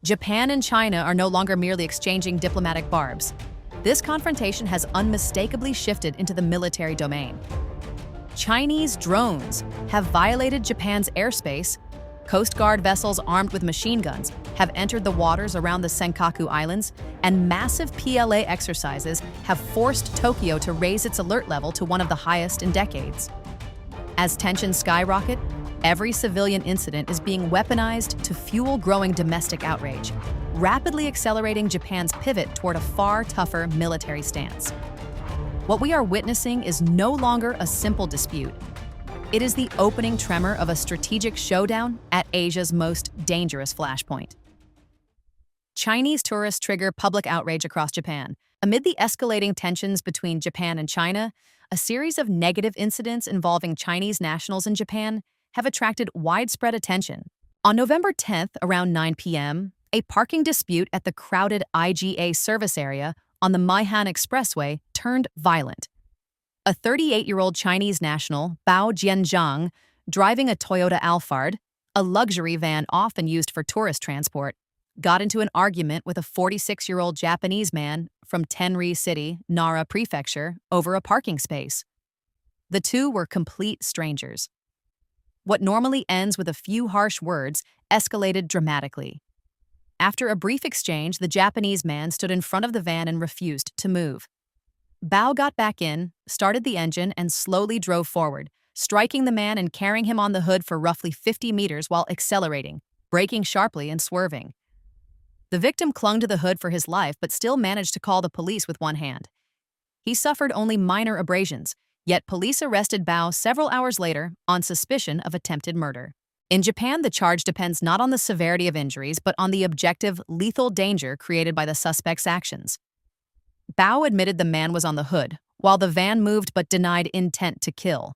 Japan and China are no longer merely exchanging diplomatic barbs. This confrontation has unmistakably shifted into the military domain. Chinese drones have violated Japan's airspace. Coast Guard vessels armed with machine guns have entered the waters around the Senkaku Islands, and massive PLA exercises have forced Tokyo to raise its alert level to one of the highest in decades. As tensions skyrocket, every civilian incident is being weaponized to fuel growing domestic outrage, rapidly accelerating Japan's pivot toward a far tougher military stance. What we are witnessing is no longer a simple dispute. It is the opening tremor of a strategic showdown at Asia's most dangerous flashpoint. Chinese tourists trigger public outrage across Japan. Amid the escalating tensions between Japan and China, a series of negative incidents involving Chinese nationals in Japan have attracted widespread attention. On November 10th, around 9 p.m., a parking dispute at the crowded IGA service area on the Maihan Expressway turned violent. A 38-year-old Chinese national, Bao Jianzhang, driving a Toyota Alphard, a luxury van often used for tourist transport, got into an argument with a 46-year-old Japanese man from Tenri City, Nara Prefecture, over a parking space. The two were complete strangers. What normally ends with a few harsh words escalated dramatically. After a brief exchange, the Japanese man stood in front of the van and refused to move. Bao got back in, started the engine, and slowly drove forward, striking the man and carrying him on the hood for roughly 50 meters while accelerating, braking sharply and swerving. The victim clung to the hood for his life but still managed to call the police with one hand. He suffered only minor abrasions, yet police arrested Bao several hours later on suspicion of attempted murder. In Japan, the charge depends not on the severity of injuries but on the objective, lethal danger created by the suspect's actions. Bao admitted the man was on the hood, while the van moved but denied intent to kill.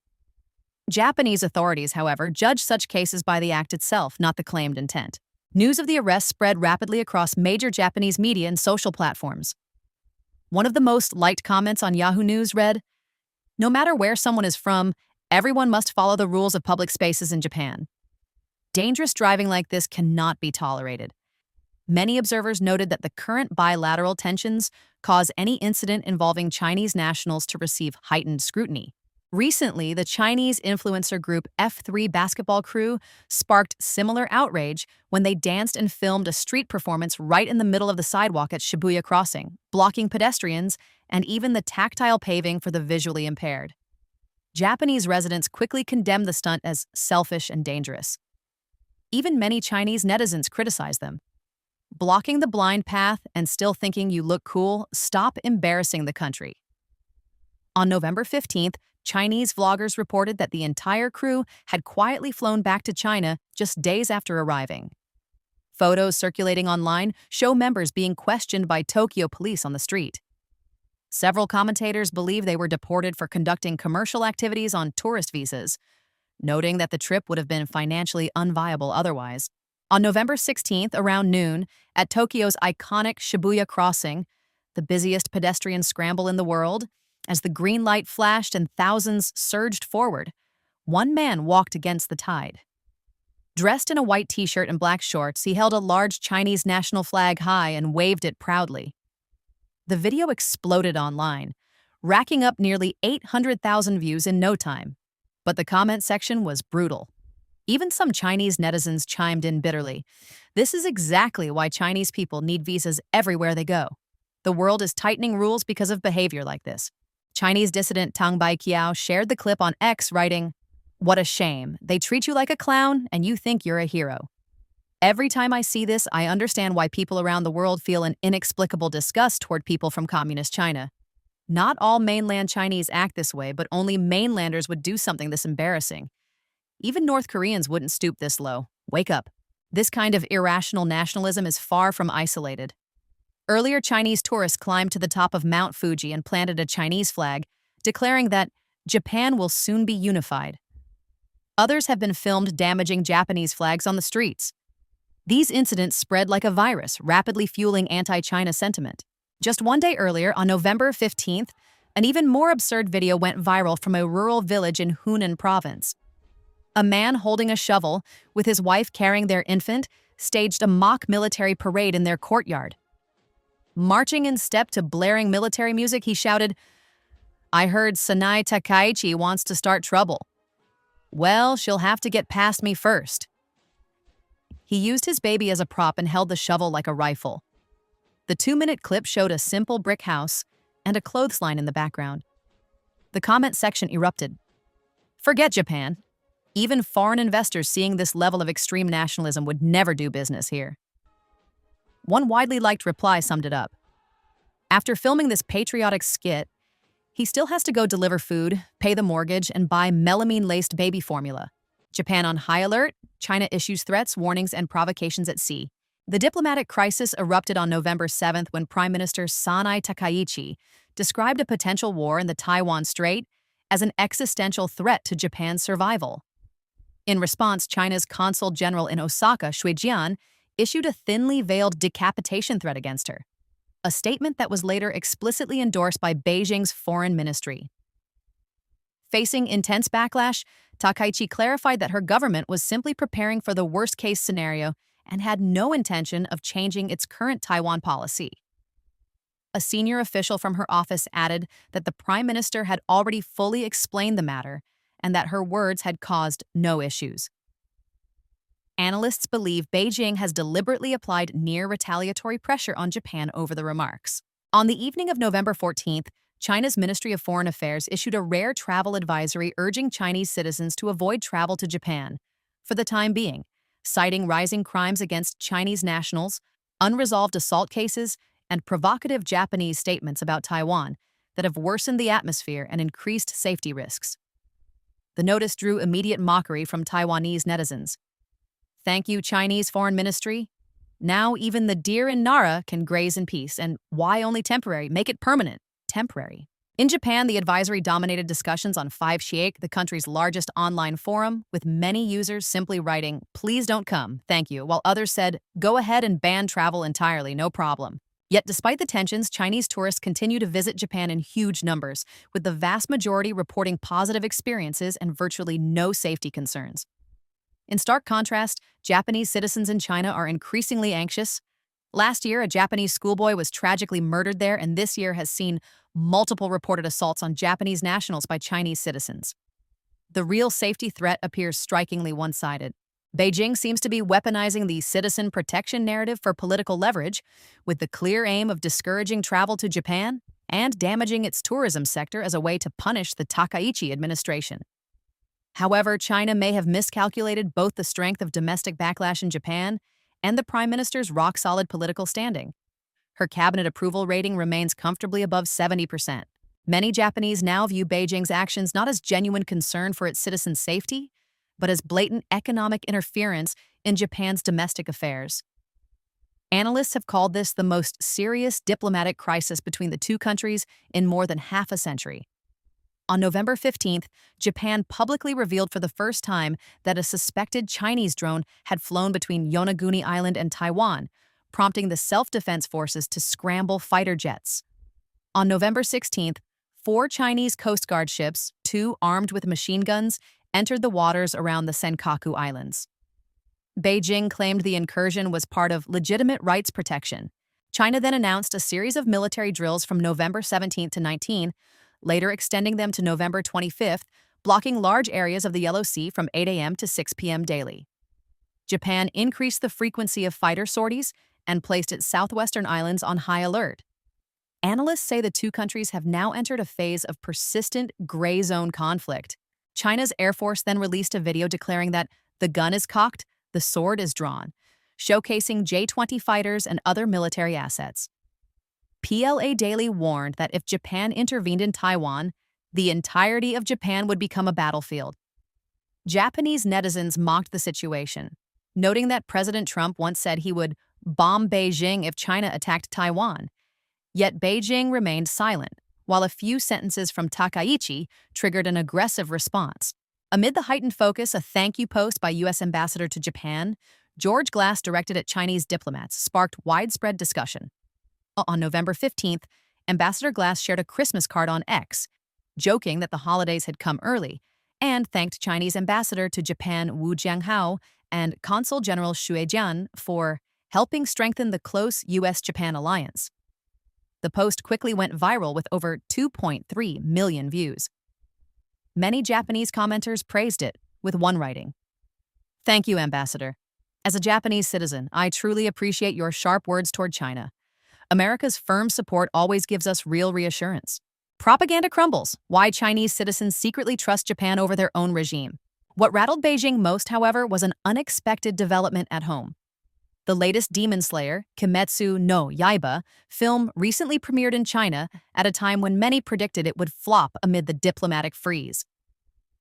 Japanese authorities, however, judge such cases by the act itself, not the claimed intent. News of the arrest spread rapidly across major Japanese media and social platforms. One of the most liked comments on Yahoo News read, "No matter where someone is from, everyone must follow the rules of public spaces in Japan." Dangerous driving like this cannot be tolerated. Many observers noted that the current bilateral tensions cause any incident involving Chinese nationals to receive heightened scrutiny. Recently, the Chinese influencer group F3 basketball crew sparked similar outrage when they danced and filmed a street performance right in the middle of the sidewalk at Shibuya Crossing, blocking pedestrians and even the tactile paving for the visually impaired. Japanese residents quickly condemned the stunt as selfish and dangerous. Even many Chinese netizens criticized them. Blocking the blind path and still thinking you look cool? Stop embarrassing the country. On November 15th, Chinese vloggers reported that the entire crew had quietly flown back to China just days after arriving. Photos circulating online show members being questioned by Tokyo police on the street. Several commentators believe they were deported for conducting commercial activities on tourist visas, noting that the trip would have been financially unviable otherwise. On November 16th, around noon, at Tokyo's iconic Shibuya Crossing, the busiest pedestrian scramble in the world, as the green light flashed and thousands surged forward, one man walked against the tide. Dressed in a white t-shirt and black shorts, he held a large Chinese national flag high and waved it proudly. The video exploded online, racking up nearly 800,000 views in no time. But the comment section was brutal. Even some Chinese netizens chimed in bitterly. This is exactly why Chinese people need visas everywhere they go. The world is tightening rules because of behavior like this. Chinese dissident Tang Baiqiao shared the clip on X, writing, "What a shame. They treat you like a clown and you think you're a hero. Every time I see this, I understand why people around the world feel an inexplicable disgust toward people from communist China. Not all mainland Chinese act this way, but only mainlanders would do something this embarrassing. Even North Koreans wouldn't stoop this low. Wake up. This kind of irrational nationalism is far from isolated." Earlier, Chinese tourists climbed to the top of Mount Fuji and planted a Chinese flag, declaring that Japan will soon be unified. Others have been filmed damaging Japanese flags on the streets. These incidents spread like a virus, rapidly fueling anti-China sentiment. Just one day earlier, on November 15th, an even more absurd video went viral from a rural village in Hunan province. A man holding a shovel, with his wife carrying their infant, staged a mock military parade in their courtyard. Marching in step to blaring military music, he shouted, "I heard Sanai Takaichi wants to start trouble. Well, she'll have to get past me first." He used his baby as a prop and held the shovel like a rifle. The 2-minute clip showed a simple brick house and a clothesline in the background. The comment section erupted. Forget Japan. Even foreign investors seeing this level of extreme nationalism would never do business here. One widely liked reply summed it up. After filming this patriotic skit, he still has to go deliver food, pay the mortgage, and buy melamine-laced baby formula. Japan on high alert, China issues threats, warnings, and provocations at sea. The diplomatic crisis erupted on November 7th when Prime Minister Sanai Takaichi described a potential war in the Taiwan Strait as an existential threat to Japan's survival. In response, China's consul general in Osaka, Shui Jian, issued a thinly veiled decapitation threat against her, a statement that was later explicitly endorsed by Beijing's foreign ministry. Facing intense backlash, Takaichi clarified that her government was simply preparing for the worst-case scenario and had no intention of changing its current Taiwan policy. A senior official from her office added that the prime minister had already fully explained the matter and that her words had caused no issues. Analysts believe Beijing has deliberately applied near-retaliatory pressure on Japan over the remarks. On the evening of November 14th, China's Ministry of Foreign Affairs issued a rare travel advisory urging Chinese citizens to avoid travel to Japan for the time being, citing rising crimes against Chinese nationals, unresolved assault cases, and provocative Japanese statements about Taiwan that have worsened the atmosphere and increased safety risks. The notice drew immediate mockery from Taiwanese netizens. "Thank you, Chinese Foreign Ministry. Now even the deer in Nara can graze in peace, and why only temporary? Make it permanent." Temporary. In Japan, the advisory dominated discussions on 5Chiake, the country's largest online forum, with many users simply writing, "Please don't come, thank you," while others said, "Go ahead and ban travel entirely, no problem." Yet despite the tensions, Chinese tourists continue to visit Japan in huge numbers, with the vast majority reporting positive experiences and virtually no safety concerns. In stark contrast, Japanese citizens in China are increasingly anxious. Last year, a Japanese schoolboy was tragically murdered there, and this year has seen multiple reported assaults on Japanese nationals by Chinese citizens. The real safety threat appears strikingly one-sided. Beijing seems to be weaponizing the citizen protection narrative for political leverage, with the clear aim of discouraging travel to Japan and damaging its tourism sector as a way to punish the Takaichi administration. However, China may have miscalculated both the strength of domestic backlash in Japan and the prime minister's rock-solid political standing. Her cabinet approval rating remains comfortably above 70%. Many Japanese now view Beijing's actions not as genuine concern for its citizens' safety, but as blatant economic interference in Japan's domestic affairs. Analysts have called this the most serious diplomatic crisis between the two countries in more than half a century. On November 15th, Japan publicly revealed for the first time that a suspected Chinese drone had flown between Yonaguni Island and Taiwan, prompting the self-defense forces to scramble fighter jets. On November 16th, 4 Chinese Coast Guard ships, 2 armed with machine guns, entered the waters around the Senkaku Islands. Beijing claimed the incursion was part of legitimate rights protection. China then announced a series of military drills from November 17th to 19, later extending them to November 25th, blocking large areas of the Yellow Sea from 8 a.m. to 6 p.m. daily. Japan increased the frequency of fighter sorties and placed its southwestern islands on high alert. Analysts say the two countries have now entered a phase of persistent gray zone conflict. China's Air Force then released a video declaring that the gun is cocked, the sword is drawn, showcasing J-20 fighters and other military assets. PLA Daily warned that if Japan intervened in Taiwan, the entirety of Japan would become a battlefield. Japanese netizens mocked the situation, noting that President Trump once said he would bomb Beijing if China attacked Taiwan. Yet Beijing remained silent, while a few sentences from Takaichi triggered an aggressive response. Amid the heightened focus, a thank you post by U.S. Ambassador to Japan, George Glass directed at Chinese diplomats, sparked widespread discussion. On November 15th, Ambassador Glass shared a Christmas card on X, joking that the holidays had come early, and thanked Chinese Ambassador to Japan Wu Jianghao and Consul General Xue Jian for helping strengthen the close US-Japan alliance. The post quickly went viral with over 2.3 million views. Many Japanese commenters praised it, with one writing, "Thank you, Ambassador. As a Japanese citizen, I truly appreciate your sharp words toward China. America's firm support always gives us real reassurance. Propaganda crumbles. Why Chinese citizens secretly trust Japan over their own regime." What rattled Beijing most, however, was an unexpected development at home. The latest Demon Slayer, Kimetsu no Yaiba, film recently premiered in China at a time when many predicted it would flop amid the diplomatic freeze.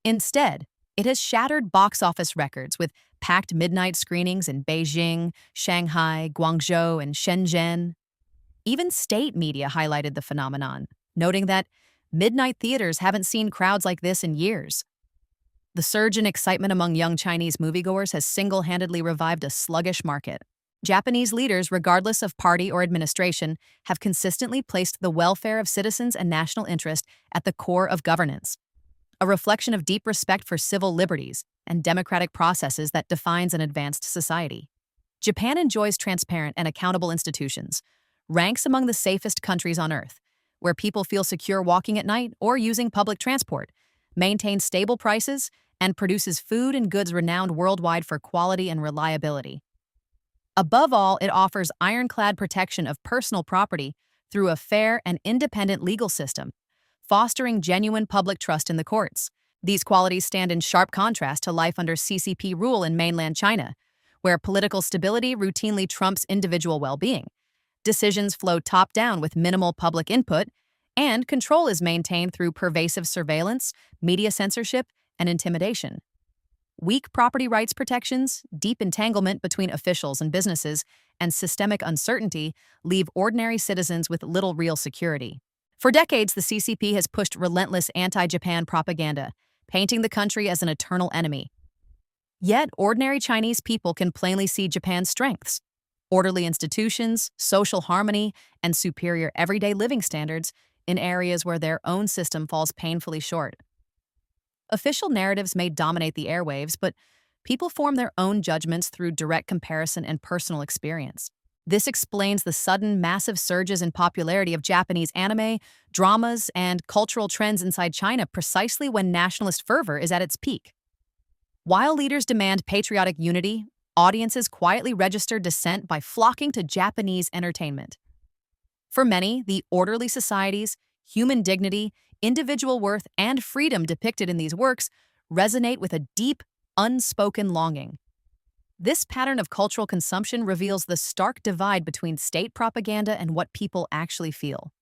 Instead, it has shattered box office records with packed midnight screenings in Beijing, Shanghai, Guangzhou, and Shenzhen. Even state media highlighted the phenomenon, noting that midnight theaters haven't seen crowds like this in years. The surge in excitement among young Chinese moviegoers has single-handedly revived a sluggish market. Japanese leaders, regardless of party or administration, have consistently placed the welfare of citizens and national interest at the core of governance, a reflection of deep respect for civil liberties and democratic processes that defines an advanced society. Japan enjoys transparent and accountable institutions, ranks among the safest countries on earth, where people feel secure walking at night or using public transport, maintains stable prices, and produces food and goods renowned worldwide for quality and reliability. Above all, it offers ironclad protection of personal property through a fair and independent legal system, fostering genuine public trust in the courts. These qualities stand in sharp contrast to life under CCP rule in mainland China, where political stability routinely trumps individual well-being. Decisions flow top-down with minimal public input, and control is maintained through pervasive surveillance, media censorship, and intimidation. Weak property rights protections, deep entanglement between officials and businesses, and systemic uncertainty leave ordinary citizens with little real security. For decades, the CCP has pushed relentless anti-Japan propaganda, painting the country as an eternal enemy. Yet, ordinary Chinese people can plainly see Japan's strengths: orderly institutions, social harmony, and superior everyday living standards in areas where their own system falls painfully short. Official narratives may dominate the airwaves, but people form their own judgments through direct comparison and personal experience. This explains the sudden, massive surges in popularity of Japanese anime, dramas, and cultural trends inside China precisely when nationalist fervor is at its peak. While leaders demand patriotic unity, audiences quietly register dissent by flocking to Japanese entertainment. For many, the orderly societies, human dignity, individual worth, and freedom depicted in these works resonate with a deep, unspoken longing. This pattern of cultural consumption reveals the stark divide between state propaganda and what people actually feel.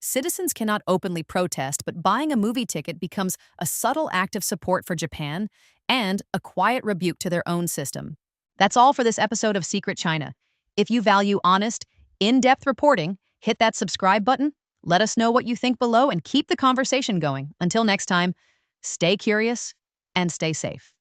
Citizens cannot openly protest, but buying a movie ticket becomes a subtle act of support for Japan and a quiet rebuke to their own system. That's all for this episode of Secret China. If you value honest, in-depth reporting, hit that subscribe button. Let us know what you think below and keep the conversation going. Until next time, stay curious and stay safe.